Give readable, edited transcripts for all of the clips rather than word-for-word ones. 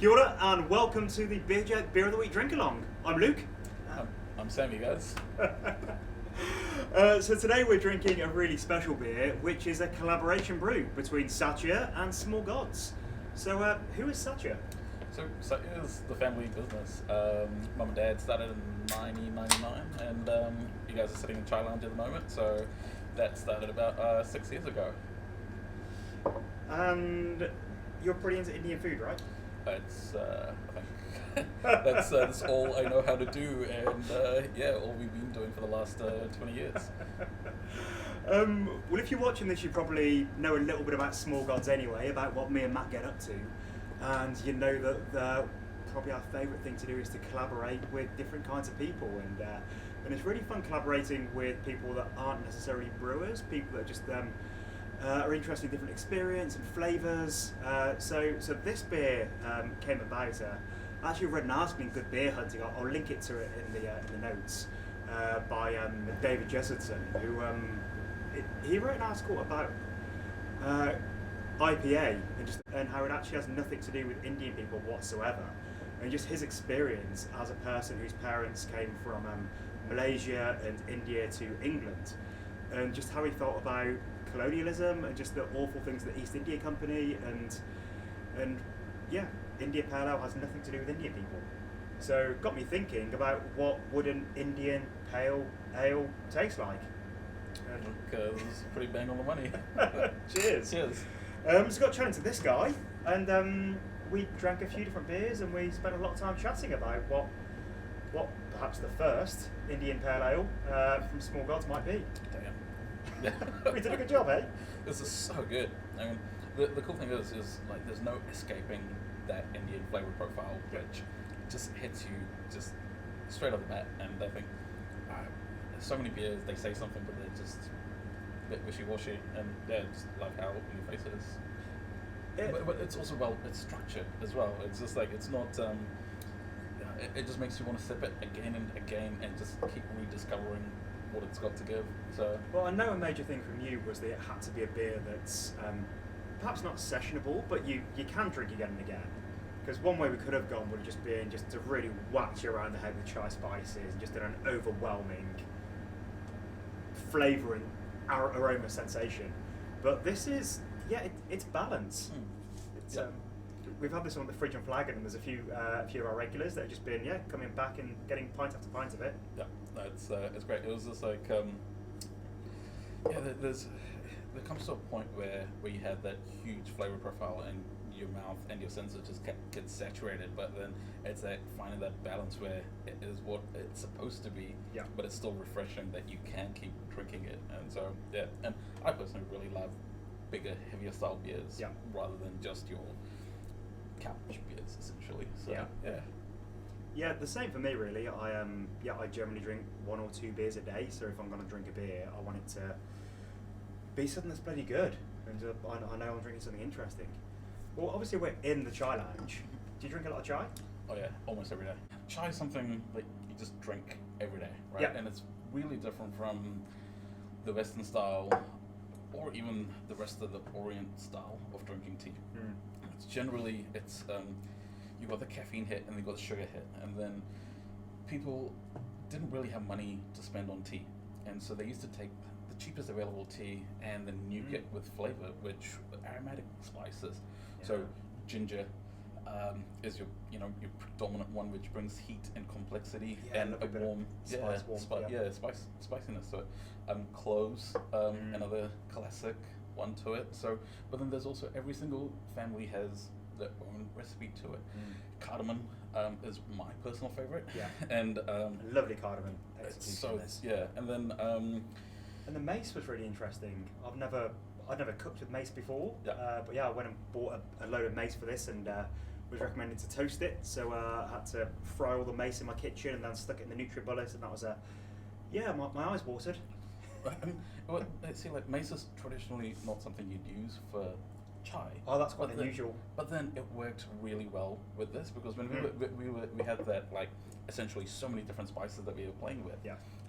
Kia ora and welcome to the Beer of the Week Drink Along. I'm Luke. I'm Sammy, guys. So today we're drinking a really special beer, which is a collaboration brew between Satya and Small Gods. So who is Satya? So Satya is the family business. Mum and Dad started in 1999, and you guys are sitting in Chai Lounge at the moment. So that started about 6 years ago. And you're pretty into Indian food, right? It's I think that's all I know how to do, and all we've been doing for the last 20 years. Well, if you're watching this, you probably know a little bit about Small Gods anyway, about what me and Matt get up to, and you know that probably our favourite thing to do is to collaborate with different kinds of people, and it's really fun collaborating with people that aren't necessarily brewers, people that just are interested in different experience and flavours. So this beer came about. I actually read an article in Good Beer Hunting. I'll link it to it in the notes by David Jesselson, who he wrote an article about IPA and how it actually has nothing to do with Indian people whatsoever, and just his experience as a person whose parents came from Malaysia and India to England, and just how he thought about colonialism and just the awful things that East India Company and India Pale Ale has nothing to do with Indian people. So got me thinking about what would an Indian Pale Ale taste like. Because it's pretty bang on the money. Cheers. Cheers. So got chatting to this guy, and we drank a few different beers, and we spent a lot of time chatting about what perhaps the first Indian Pale Ale from Small Gods might be. Damn. We did a good job, eh? This is so good. I mean, the cool thing is like there's no escaping that Indian flavor profile, which just hits you just straight off the bat. And I think so many beers, they say something, but they're just a bit wishy-washy, and just like how In Your Face is. But it's also it's structured as well. It's just like it's not. It just makes you want to sip it again and again, and just keep rediscovering what it's got to give. So well, I know a major thing from you was that it had to be a beer that's perhaps not sessionable, but you can drink again and again. Because one way we could have gone would have just been just to really whack you around the head with chai spices and just an overwhelming flavour and aroma sensation. But this is it's balance. It's we've had this on the fridge and flagon, and there's a few of our regulars that have just been coming back and getting pint after pint of it. Yeah, it's great. It was just like there comes to a point where you have that huge flavor profile and your mouth and your senses just get saturated, but then it's that finding that balance where it is what it's supposed to be, but it's still refreshing that you can keep drinking it. And so and I personally really love bigger, heavier style beers rather than just your couch beers essentially. So yeah, the same for me really. I generally drink 1 or 2 beers a day, so if I'm going to drink a beer, I want it to be something that's bloody good, and I know I'm drinking something interesting. Well, obviously we're in the Chai Lounge. Do you drink a lot of chai? Oh yeah, almost every day. Chai is something that you just drink every day, right? Yep. And it's really different from the Western style, or even the rest of the Orient style of drinking tea. It's generally you got the caffeine hit and you got the sugar hit, and then people didn't really have money to spend on tea, and so they used to take the cheapest available tea and then nuke it with flavor, which aromatic spices. So ginger is your predominant one, which brings heat and complexity and a warm spiciness to it. Cloves, another classic one to it. So, but then there's also every single family has their own recipe to it. Cardamom is my personal favorite. Yeah. And lovely cardamom. and then and the mace was really interesting. I'd never cooked with mace before, but I went and bought a load of mace for this, and was recommended to toast it. So I had to fry all the mace in my kitchen and then stuck it in the NutriBullet, and that was my eyes watered. Well, see, like mace is traditionally not something you'd use for chai. Oh, that's quite unusual. But then it worked really well with this, because when we had that, like, essentially so many different spices that we were playing with,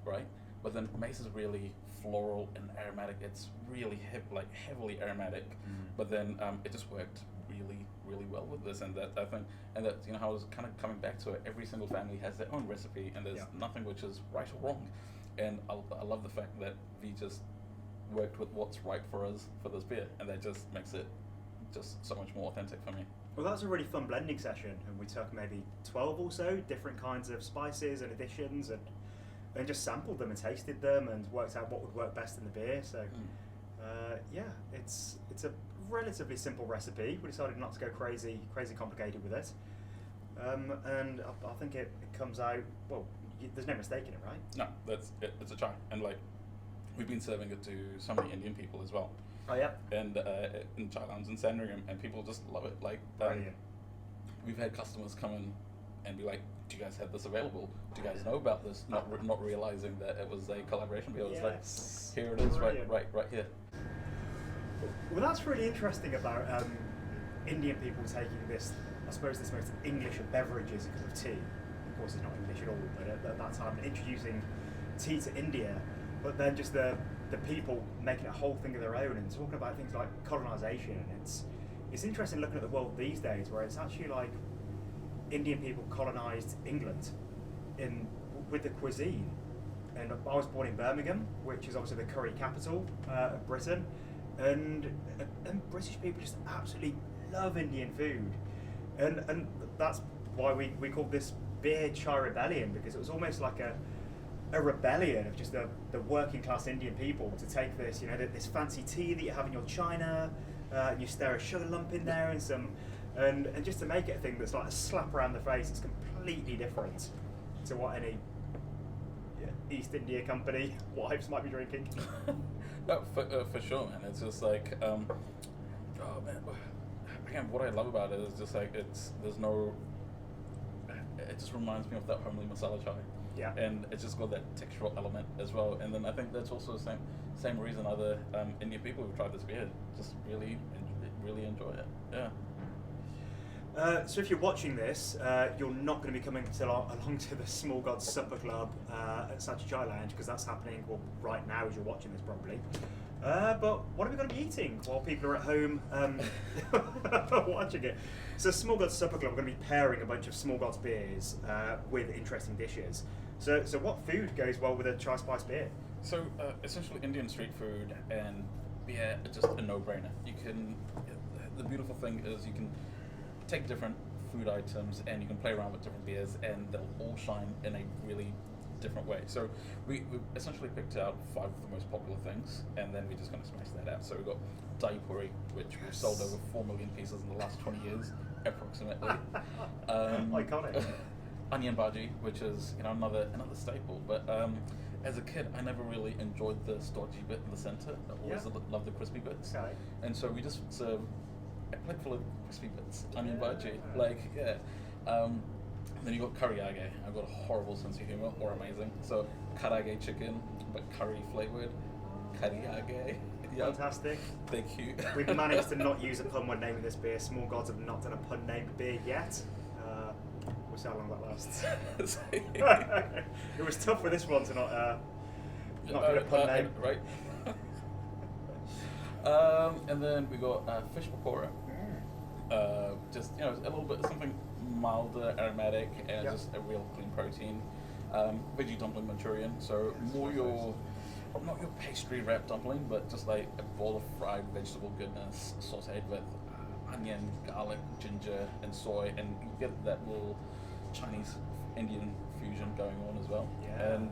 right? but then Mace is really floral and aromatic. It's really heavily aromatic, but then it just worked really well with this, and that I think, and that how I was kind of coming back to it. Every single family has their own recipe, and there's nothing which is right or wrong, and I love the fact that V just worked with what's right for us for this beer, and that just makes it just so much more authentic for me. Well, that was a really fun blending session, and we took maybe 12 or so different kinds of spices and additions, and just sampled them and tasted them and worked out what would work best in the beer. So it's a relatively simple recipe. We decided not to go crazy complicated with it, and I think it comes out well. There's no mistake in it, right? No, that's it. It's a chai, and we've been serving it to so many Indian people as well. Oh yeah. And in chai lounge in Sandringham, and people just love it. Brilliant. We've had customers come in and be like, "Do you guys have this available? Do you guys know about this?" Not realizing that it was a collaboration beer. It was here it is, right here. Well, that's really interesting about Indian people taking this, I suppose, this most English of beverages, a cup of tea. Of course, it's not English at all, but at that time, introducing tea to India, but then just the people making a whole thing of their own and talking about things like colonisation. And it's interesting looking at the world these days, where it's actually like Indian people colonised England with the cuisine. And I was born in Birmingham, which is obviously the curry capital of Britain. And British people just absolutely love Indian food, and that's why we called this beer Chai Rebellion, because it was almost like a rebellion of just the working class Indian people to take this, this fancy tea that you have in your china, and you stir a sugar lump in there and just to make it a thing that's like a slap around the face. It's completely different to what any East India Company wives might be drinking. No, for sure, man. It's just like, oh man. Again, what I love about it is just like it just reminds me of that homely masala chai. Yeah. And it's just got that textural element as well. And then I think that's also the same reason other Indian people who've tried this beer just really enjoy it. Yeah. So if you're watching this, you're not going to be coming along to the Small Gods Supper Club at Satya Chai Lounge, because that's happening right now as you're watching this probably. But what are we going to be eating while people are at home watching it? So Small Gods Supper Club, we're going to be pairing a bunch of Small Gods beers with interesting dishes. So what food goes well with a chai spice beer? So essentially Indian street food and beer are just a no-brainer. The beautiful thing is you can take different food items and you can play around with different beers, and they'll all shine in a really different way. So we essentially picked out 5 of the most popular things, and then we're just going to smash that out. So we've got dahi puri, which we've sold over 4 million pieces in the last 20 years, approximately. Iconic. Onion bhaji, which is another staple. But as a kid, I never really enjoyed the stodgy bit in the center. I always loved the crispy bits. Okay. And so we just serve a plate full of crispy bits, onion bhaji, then you got kariyage. I've got a horrible sense of humor, or amazing. So karage chicken, but curry flavored kariyage. Fantastic. Thank you. We've managed to not use a pun when naming this beer. Small Gods have not done a pun named beer yet. We'll see how long that lasts. It was tough with this one to not get a pun name. Right. And then we got fish pakora. Just a little bit something milder, aromatic, and just a real clean protein. Veggie dumpling Manchurian, so not your pastry wrapped dumpling, but just like a bowl of fried vegetable goodness sauteed with onion, garlic, ginger, and soy, and you get that little Chinese Indian fusion going on as well. Yeah. And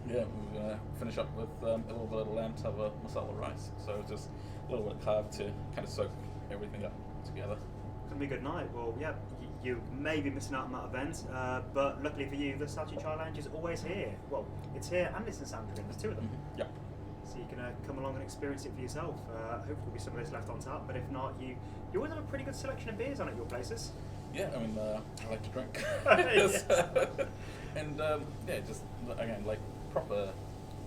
we're gonna finish up with a little bit of lamb tava masala rice. So just a little bit of carb to kind of soak everything up together. It's gonna be a good night. Well, yeah, you may be missing out on that event, but luckily for you, the Satya Chai Lounge is always here. Well, it's here and it's in Sandringham. There's 2 of them. Mm-hmm. Yeah. So you can come along and experience it for yourself. Hopefully there'll be some of this left on tap, but if not, you always have a pretty good selection of beers on at your places. Yeah, I mean, I like to drink. And just again, like proper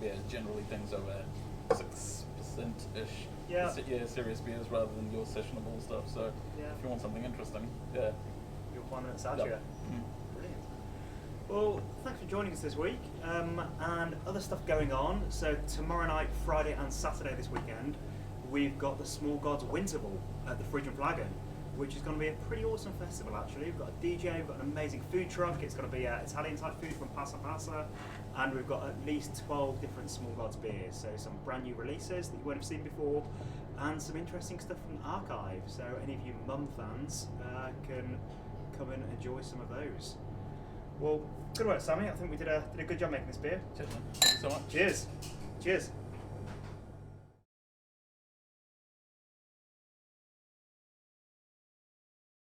beers, generally things over 6%-ish. Yeah, serious beers rather than your sessionable stuff. So if you want something interesting, you'll find it at Satya. Yep. Mm-hmm. Brilliant. Well, thanks for joining us this week, and other stuff going on. So tomorrow night, Friday and Saturday this weekend, we've got the Small Gods Winterval at the Fridge and Flagon, which is going to be a pretty awesome festival actually. We've got a DJ, we've got an amazing food truck, it's going to be Italian type food from Passa Passa, and we've got at least 12 different Small Gods beers, so some brand new releases that you won't have seen before, and some interesting stuff from the archive, so any of you mum fans can come and enjoy some of those. Well, good work, Sammy. I think we did a good job making this beer. Cheers, man. Thank you so much. Cheers. Cheers.